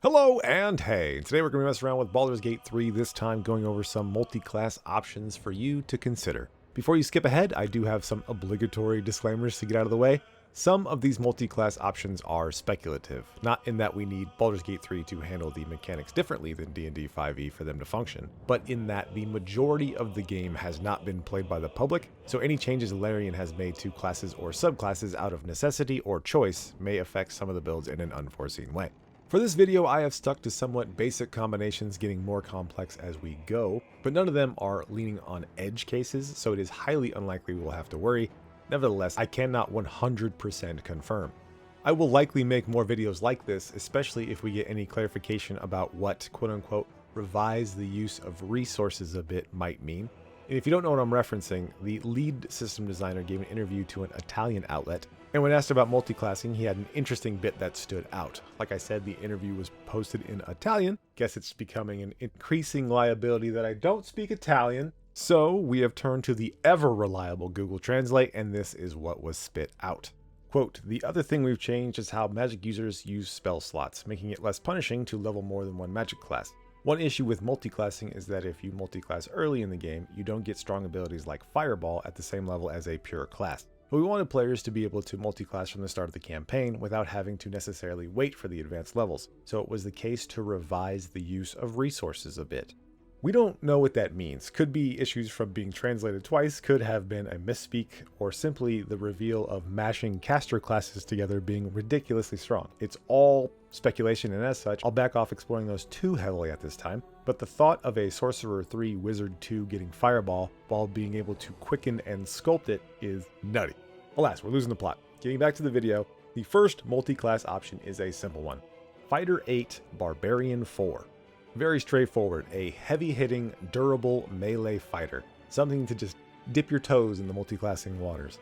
Hello and hey, today we're going to be messing around with Baldur's Gate 3, this time going over some multi-class options for you to consider. Before you skip ahead, I do have some obligatory disclaimers to get out of the way. Some of these multi-class options are speculative, not in that we need Baldur's Gate 3 to handle the mechanics differently than D&D 5e for them to function, but in that the majority of the game has not been played by the public, so any changes Larian has made to classes or subclasses out of necessity or choice may affect some of the builds in an unforeseen way. For this video, I have stuck to somewhat basic combinations, getting more complex as we go, but none of them are leaning on edge cases, so it is highly unlikely we will have to worry. Nevertheless, I cannot 100% confirm. I will likely make more videos like this, especially if we get any clarification about what quote-unquote revise the use of resources a bit might mean. And if you don't know what I'm referencing, the lead system designer gave an interview to an Italian outlet, and when asked about multiclassing, he had an interesting bit that stood out. Like I said, the interview was posted in Italian. Guess it's becoming an increasing liability that I don't speak Italian. So we have turned to the ever-reliable Google Translate, and this is what was spit out. Quote, "The other thing we've changed is how magic users use spell slots, making it less punishing to level more than one magic class. One issue with multiclassing is that if you multiclass early in the game, you don't get strong abilities like Fireball at the same level as a pure class. But we wanted players to be able to multiclass from the start of the campaign without having to necessarily wait for the advanced levels, so it was the case to revise the use of resources a bit." We don't know what that means. Could be issues from being translated twice, could have been a misspeak, or simply the reveal of mashing caster classes together being ridiculously strong. It's all speculation, and as such, I'll back off exploring those too heavily at this time, but the thought of a Sorcerer 3 Wizard 2 getting Fireball while being able to quicken and sculpt it is nutty. Alas, we're losing the plot. Getting back to the video, the first multi-class option is a simple one. Fighter 8, Barbarian 4. Very straightforward, a heavy-hitting, durable melee fighter. Something to just dip your toes in the multiclassing waters.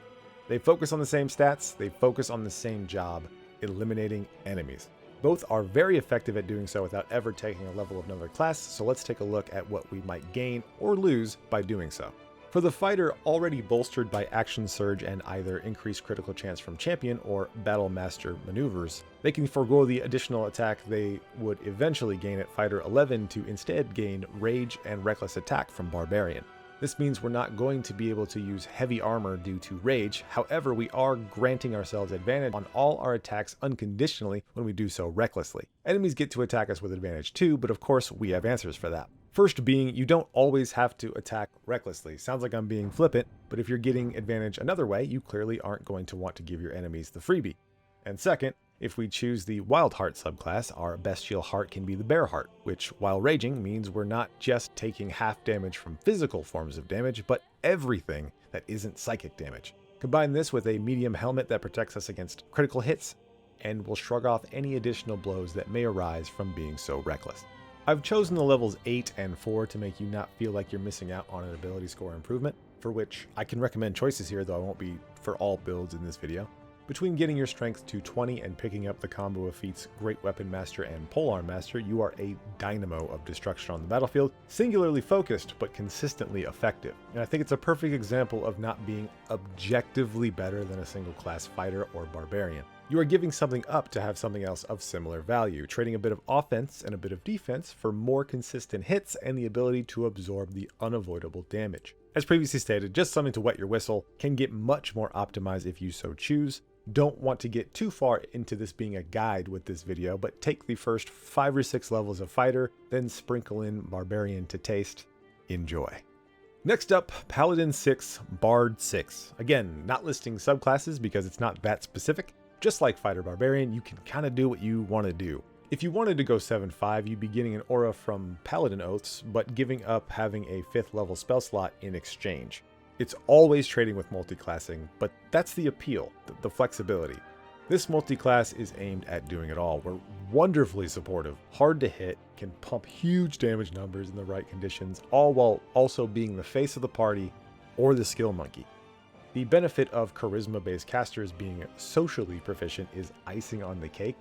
They focus on the same stats, they focus on the same job, eliminating enemies. Both are very effective at doing so without ever taking a level of another class, so let's take a look at what we might gain or lose by doing so. For the fighter already bolstered by Action Surge and either increased critical chance from champion or Battle Master maneuvers, they can forego the additional attack they would eventually gain at Fighter 11 to instead gain Rage and Reckless Attack from Barbarian. This means we're not going to be able to use heavy armor due to Rage, however we are granting ourselves advantage on all our attacks unconditionally when we do so recklessly. Enemies get to attack us with advantage too, but of course we have answers for that. First being, you don't always have to attack recklessly. Sounds like I'm being flippant, but if you're getting advantage another way, you clearly aren't going to want to give your enemies the freebie. And second, if we choose the Wild Heart subclass, our bestial heart can be the Bear Heart, which, while raging, means we're not just taking half damage from physical forms of damage, but everything that isn't psychic damage. Combine this with a medium helmet that protects us against critical hits, and will shrug off any additional blows that may arise from being so reckless. I've chosen the levels 8 and 4 to make you not feel like you're missing out on an ability score improvement, for which I can recommend choices here, though I won't be for all builds in this video. Between getting your strength to 20 and picking up the combo of feats Great Weapon Master and Polearm Master, you are a dynamo of destruction on the battlefield, singularly focused but consistently effective. And I think it's a perfect example of not being objectively better than a single class fighter or barbarian. You are giving something up to have something else of similar value, trading a bit of offense and a bit of defense for more consistent hits and the ability to absorb the unavoidable damage. As previously stated, just something to wet your whistle, can get much more optimized if you so choose. Don't want to get too far into this being a guide with this video, but take the first 5 or 6 levels of fighter, then sprinkle in Barbarian to taste. Enjoy. Next up, Paladin 6, Bard 6. Again, not listing subclasses because it's not that specific. Just like Fighter Barbarian, you can kind of do what you want to do. If you wanted to go 7-5, you'd be getting an aura from Paladin Oaths, but giving up having a 5th level spell slot in exchange. It's always trading with multiclassing, but that's the appeal, the flexibility. This multiclass is aimed at doing it all. We're wonderfully supportive, hard to hit, can pump huge damage numbers in the right conditions, all while also being the face of the party or the skill monkey. The benefit of charisma-based casters being socially proficient is icing on the cake,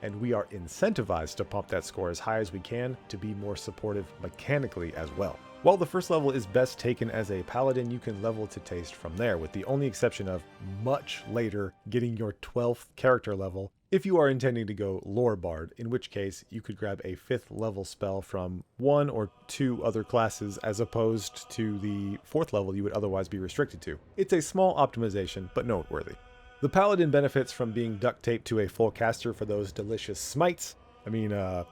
and we are incentivized to pump that score as high as we can to be more supportive mechanically as well. While the first level is best taken as a paladin, you can level to taste from there, with the only exception of much later getting your 12th character level If you are intending to go lore bard, in which case you could grab a 5th level spell from 1 or 2 other classes as opposed to the 4th level you would otherwise be restricted to. It's a small optimization, but noteworthy. The Paladin benefits from being duct taped to a full caster for those delicious smites.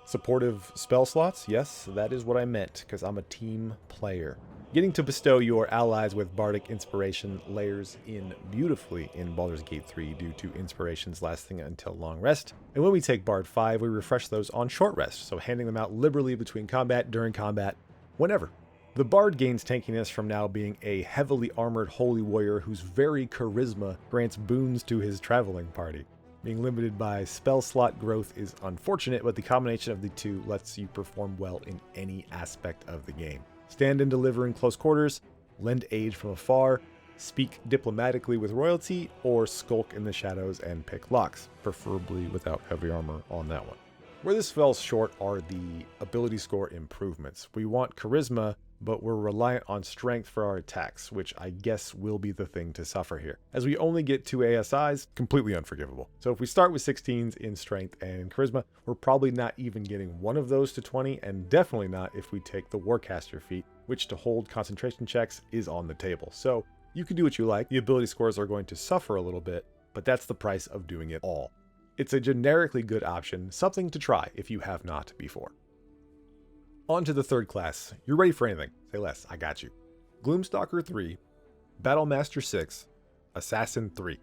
Supportive spell slots. Yes, that is what I meant, because I'm a team player. Getting to bestow your allies with bardic inspiration layers in beautifully in Baldur's Gate 3 due to inspirations lasting until long rest. And when we take Bard 5, we refresh those on short rest, so handing them out liberally between combat, during combat, whenever. The Bard gains tankiness from now being a heavily armored holy warrior whose very charisma grants boons to his traveling party. Being limited by spell slot growth is unfortunate, but the combination of the two lets you perform well in any aspect of the game. Stand and deliver in close quarters, lend aid from afar, speak diplomatically with royalty, or skulk in the shadows and pick locks, preferably without heavy armor on that one. Where this falls short are the ability score improvements. We want charisma, but we're reliant on strength for our attacks, which I guess will be the thing to suffer here. As we only get 2 ASIs, completely unforgivable. So if we start with 16s in strength and in charisma, we're probably not even getting one of those to 20, and definitely not if we take the Warcaster feat, which to hold concentration checks is on the table. So you can do what you like. The ability scores are going to suffer a little bit, but that's the price of doing it all. It's a generically good option, something to try if you have not before. On to the third class. You're ready for anything. Say less, I got you. Gloomstalker 3, Battlemaster 6, Assassin 3.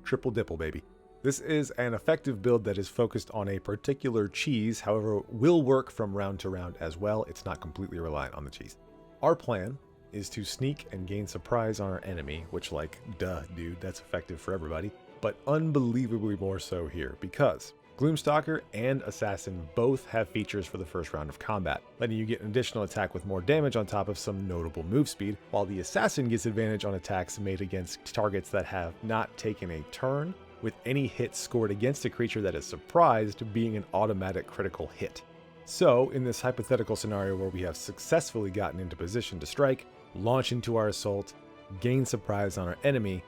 Triple dipple, baby. This is an effective build that is focused on a particular cheese, however, will work from round to round as well. It's not completely reliant on the cheese. Our plan is to sneak and gain surprise on our enemy, which duh, dude, that's effective for everybody, but unbelievably more so here, because Gloomstalker and Assassin both have features for the first round of combat, letting you get an additional attack with more damage on top of some notable move speed, while the Assassin gets advantage on attacks made against targets that have not taken a turn, with any hit scored against a creature that is surprised being an automatic critical hit. So, in this hypothetical scenario where we have successfully gotten into position to strike, launch into our assault, gain surprise on our enemy,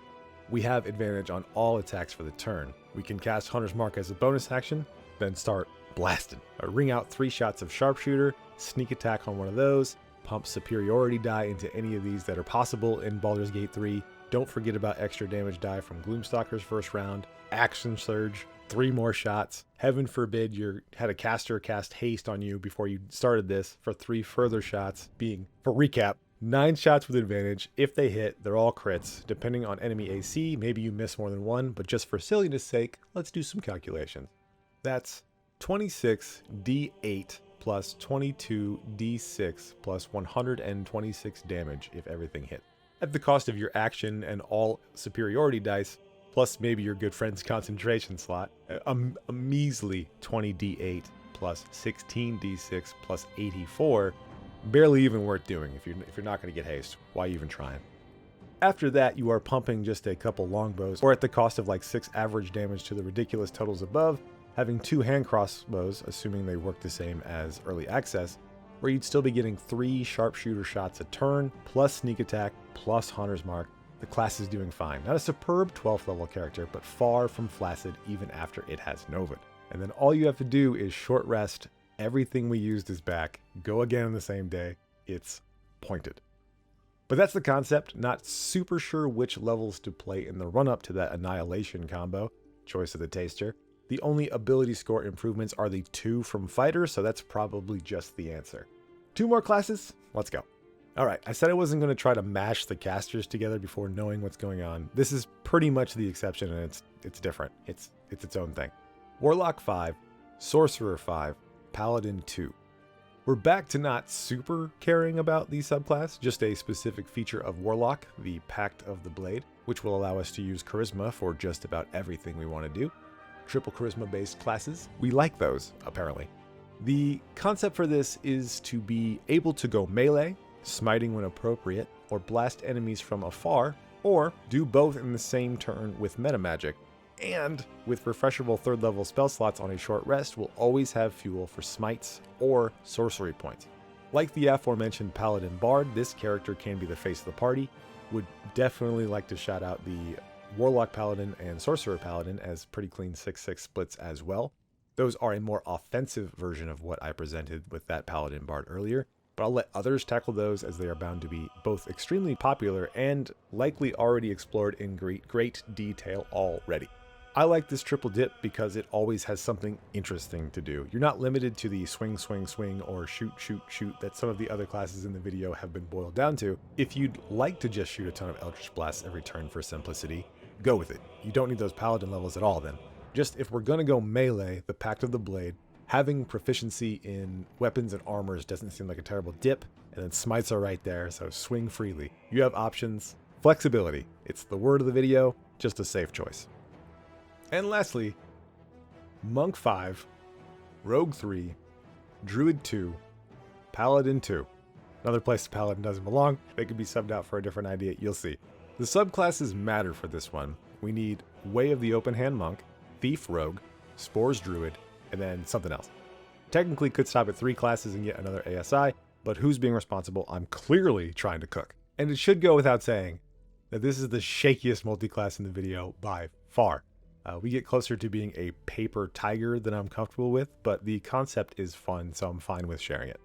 we have advantage on all attacks for the turn. We can cast Hunter's Mark as a bonus action, then start blasting. Ring out 3 shots of Sharpshooter, sneak attack on one of those, pump superiority die into any of these that are possible in Baldur's Gate 3. Don't forget about extra damage die from Gloomstalker's first round, Action Surge, 3 more shots. Heaven forbid you had a caster cast haste on you before you started this for 3 further shots, being, for recap, 9 shots with advantage. If they hit, they're all crits. Depending on enemy AC, maybe you miss more than one, but just for silliness sake, let's do some calculations. That's 26d8 plus 22d6 plus 126 damage if everything hit. At the cost of your action and all superiority dice, plus maybe your good friend's concentration slot, a measly 20d8 plus 16d6 plus 84, barely even worth doing. If you're not going to get haste, why even trying? After that, you are pumping just a couple longbows, or at the cost of 6 average damage to the ridiculous totals above, having 2 hand crossbows, assuming they work the same as early access, where you'd still be getting 3 sharpshooter shots a turn, plus sneak attack, plus Hunter's Mark. The class is doing fine. Not a superb 12th level character, but far from flaccid even after it has Novad. And then all you have to do is short rest. Everything we used is back. Go again on the same day. It's pointed. But that's the concept. Not super sure which levels to play in the run-up to that Annihilation combo. Choice of the taster. The only ability score improvements are the 2 from Fighter, so that's probably just the answer. 2 more classes? Let's go. Alright, I said I wasn't going to try to mash the casters together before knowing what's going on. This is pretty much the exception, and it's different. It's its own thing. Warlock 5, Sorcerer 5, Paladin 2. We're back to not super caring about the subclass, just a specific feature of Warlock, the Pact of the Blade, which will allow us to use Charisma for just about everything we want to do. Triple Charisma based classes, we like those, apparently. The concept for this is to be able to go melee, smiting when appropriate, or blast enemies from afar, or do both in the same turn with meta magic. And with refreshable 3rd level spell slots on a short rest, we'll always have fuel for smites or sorcery points. Like the aforementioned Paladin Bard, this character can be the face of the party. Would definitely like to shout out the Warlock Paladin and Sorcerer Paladin as pretty clean 6/6 splits as well. Those are a more offensive version of what I presented with that Paladin Bard earlier, but I'll let others tackle those as they are bound to be both extremely popular and likely already explored in great detail already. I like this triple dip because it always has something interesting to do. You're not limited to the swing, swing, swing, or shoot, shoot, shoot that some of the other classes in the video have been boiled down to. If you'd like to just shoot a ton of Eldritch Blasts every turn for simplicity, go with it. You don't need those Paladin levels at all then. Just if we're going to go melee, the Pact of the Blade, having proficiency in weapons and armors doesn't seem like a terrible dip, and then smites are right there, so swing freely. You have options. Flexibility. It's the word of the video, just a safe choice. And lastly, Monk 5, Rogue 3, Druid 2, Paladin 2. Another place the Paladin doesn't belong. They could be subbed out for a different idea, you'll see. The subclasses matter for this one. We need Way of the Open Hand Monk, Thief Rogue, Spores Druid, and then something else. Technically could stop at 3 classes and get another ASI, but who's being responsible? I'm clearly trying to cook. And it should go without saying that this is the shakiest multiclass in the video by far. We get closer to being a paper tiger than I'm comfortable with, but the concept is fun, so I'm fine with sharing it.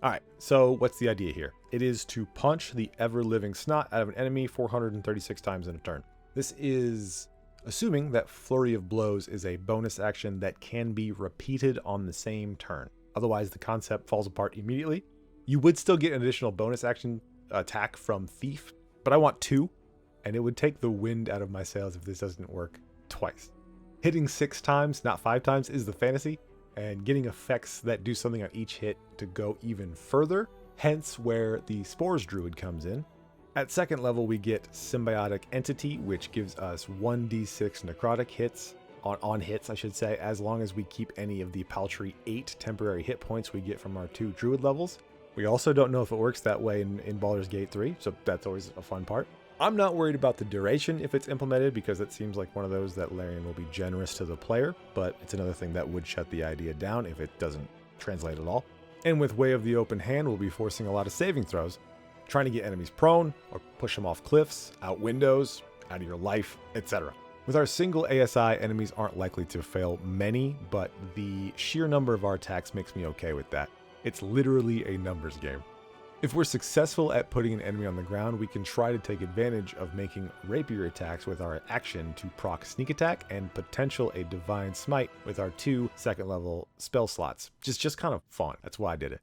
Alright, so what's the idea here? It is to punch the ever-living snot out of an enemy 436 times in a turn. This is assuming that Flurry of Blows is a bonus action that can be repeated on the same turn. Otherwise, the concept falls apart immediately. You would still get an additional bonus action attack from Thief, but I want 2, and it would take the wind out of my sails if this doesn't work twice. Hitting 6 times, not 5 times, is the fantasy, and getting effects that do something on each hit to go even further, hence where the Spores Druid comes in. At second level, we get Symbiotic Entity, which gives us 1d6 necrotic hits, on hits I should say, as long as we keep any of the paltry 8 temporary hit points we get from our 2 Druid levels. We also don't know if it works that way in Baldur's Gate 3, so that's always a fun part. I'm not worried about the duration if it's implemented because it seems like one of those that Larian will be generous to the player, but it's another thing that would shut the idea down if it doesn't translate at all. And with Way of the Open Hand, we'll be forcing a lot of saving throws, trying to get enemies prone or push them off cliffs, out windows, out of your life, etc. With our single ASI, enemies aren't likely to fail many, but the sheer number of our attacks makes me okay with that. It's literally a numbers game. If we're successful at putting an enemy on the ground, we can try to take advantage of making rapier attacks with our action to proc sneak attack and potential a divine smite with our 2 second level spell slots. Just kind of fun. That's why I did it.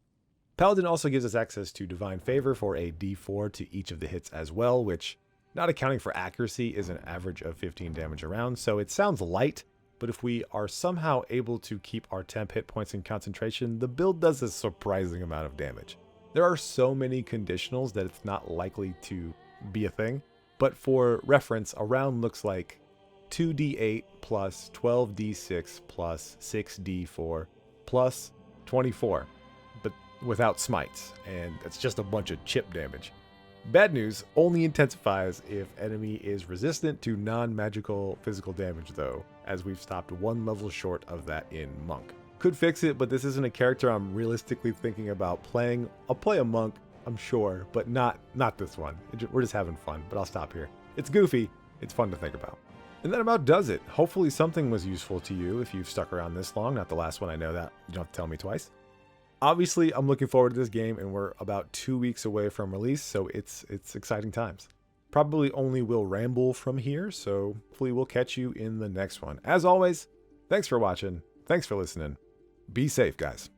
Paladin also gives us access to divine favor for a d4 to each of the hits as well, which, not accounting for accuracy, is an average of 15 damage a round, so it sounds light, but if we are somehow able to keep our temp hit points in concentration, the build does a surprising amount of damage. There are so many conditionals that it's not likely to be a thing, but for reference, a round looks like 2d8 plus 12d6 plus 6d4 plus 24, but without smites, and it's just a bunch of chip damage. Bad news, only intensifies if enemy is resistant to non-magical physical damage though, as we've stopped 1 level short of that in Monk. Could fix it, but this isn't a character I'm realistically thinking about playing. I'll play a Monk, I'm sure, but not this one. We're just having fun, but I'll stop here. It's goofy, it's fun to think about. And that about does it. Hopefully something was useful to you if you've stuck around this long. Not the last one, I know that. You don't have to tell me twice. Obviously, I'm looking forward to this game, and we're about 2 weeks away from release, so it's exciting times. Probably only will ramble from here, so hopefully we'll catch you in the next one. As always, thanks for watching, thanks for listening. Be safe, guys.